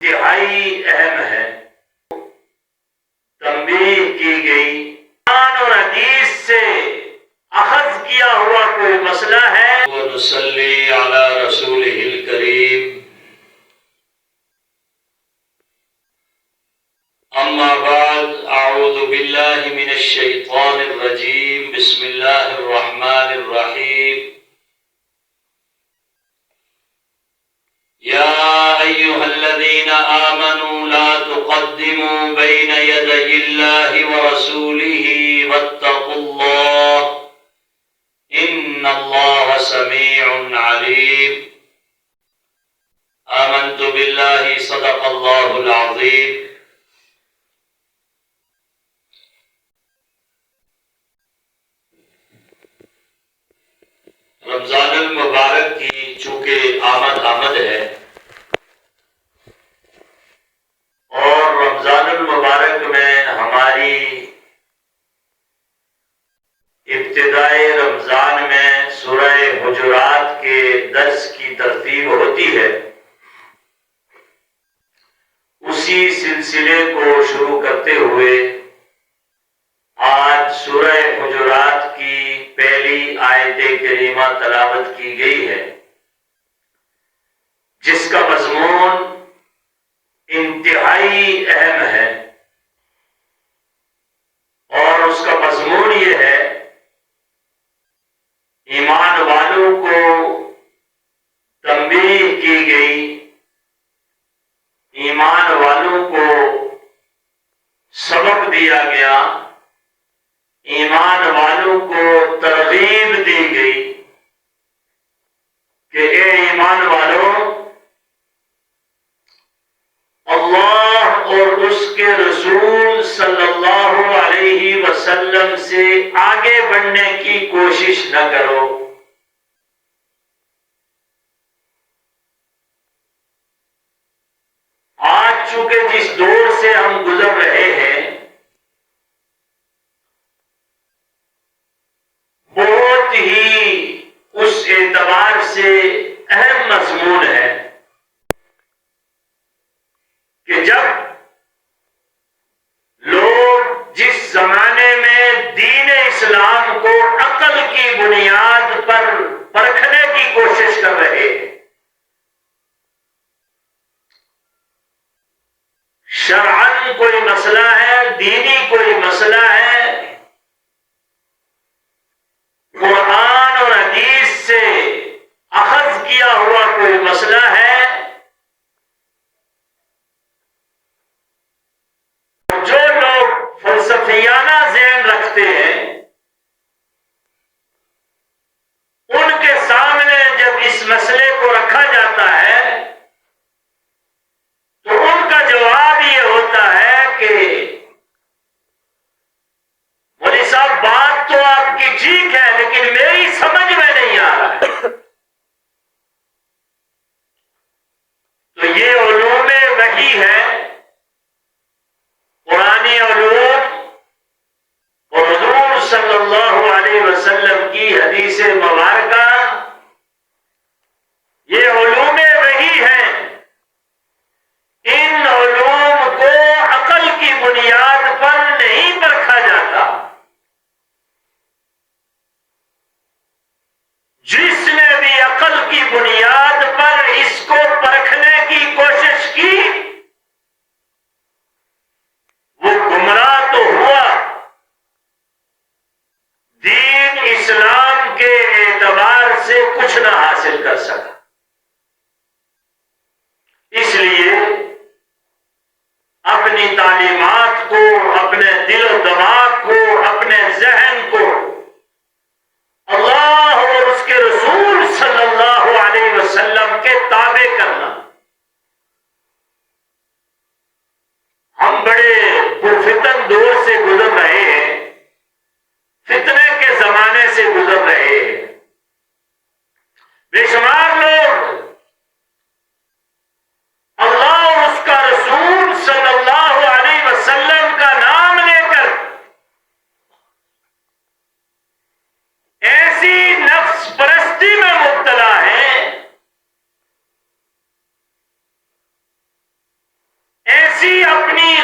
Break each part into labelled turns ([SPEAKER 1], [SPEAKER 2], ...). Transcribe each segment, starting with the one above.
[SPEAKER 1] انتہائی اہم ہے، تنبیہ کی گئی قرآن اور حدیث سے اخذ کیا ہوا کوئی مسئلہ ہے۔ وَنُصَلِّي عَلَى رَسُولِهِ الْكَرِيمِ اما بعد اعوذ باللہ من الشیطان الرجیم بسم اللہ الرحمن الرحیم یا ایہا الذین آمنوا لا تقدموا بین یدی اللہ ورسولہ واتقوا اللہ ان اللہ سمیع علیم۔ آمنت باللہ صدق اللہ العظیم۔ رمضان المبارک کی چونکہ آمد ہے اور رمضان المبارک میں ہماری ابتدائے رمضان میں سورہ حجرات کے درس کی ترتیب ہوتی ہے، اسی سلسلے کو شروع کرتے ہوئے آج سورہ حجرات کی پہلی آیت کریمہ تلاوت کی گئی ہے، جس کا مضمون انتہائی اہم ہے، اور اس کا مضمون یہ ہے ایمان والوں کو تنبیہ کی گئی، ایمان والوں کو سبق دیا گیا، ایمان والوں کو ترغیب دی گئی کہ اے ایمان والوں، اللہ اور اس کے رسول صلی اللہ علیہ وسلم سے آگے بڑھنے کی کوشش نہ کرو۔ آج چونکہ جس دور سے ہم گزر رہے ہیں بہت ہی اس اعتبار سے اہم مضمون ہے کہ جب لوگ جس زمانے میں دین اسلام کو عقل کی بنیاد پر پرکھنے کی کوشش کر رہے ہیں، شرعاً کوئی مسئلہ ہے، دینی کوئی مسئلہ ہے، قرآن اور حدیث سے اخذ کیا ہوا کوئی مسئلہ ہے، جو لوگ فلسفیانہ ذہن رکھتے ہیں ان کے سامنے جب اس مسئلے کو رکھا جاتا ہے تو ان کا جواب یہ ہوتا ہے کہ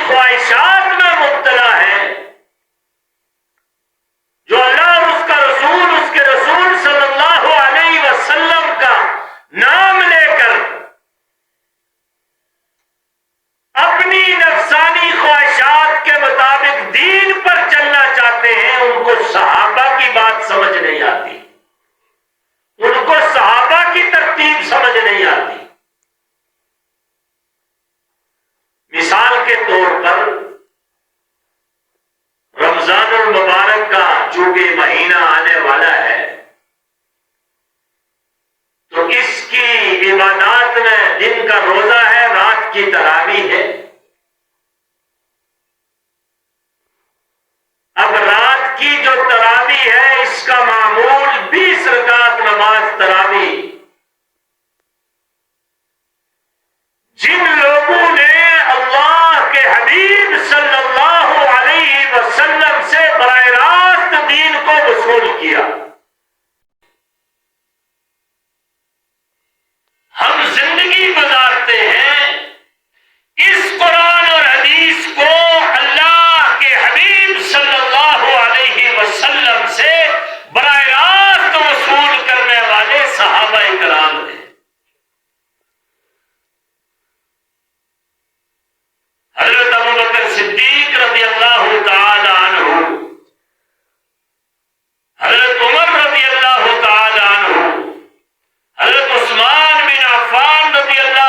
[SPEAKER 1] خواہشات میں مبتلا ہے، جو اللہ اور اس کا رسول، اس کے رسول صلی اللہ علیہ وسلم کا نام لے کر اپنی نفسانی خواہشات کے مطابق دین پر چلنا چاہتے ہیں، ان کو صحابہ کی بات سمجھ نہیں آتی، ان کو صحابہ کی ترتیب سمجھ نہیں آتی۔ مثال کے طور پر رمضان المبارک کا چونکہ مہینہ آنے والا ہے، تو اس کی عبادات میں دن کا روزہ ہے، رات کی تراویح ہے۔ اب رات کی جو تراویح ہے اس کا معمول 20 رکعت نماز تراویح۔ جن لوگوں نے اللہ کے حبیب صلی اللہ علیہ وسلم سے براہ راست دین کو وصول کیا، ہم زندگی گزارتے ہیں اس قرآن اور حدیث کو اللہ کے حبیب صلی اللہ علیہ وسلم سے براہ راست وصول کرنے والے صحابہ کرام ہیں۔ حضرت ابوبکر صدیق رضی اللہ تعالی عنہ، حضرت عمر رضی اللہ تعالی عنہ، حضرت عثمان بن عفان رضی اللہ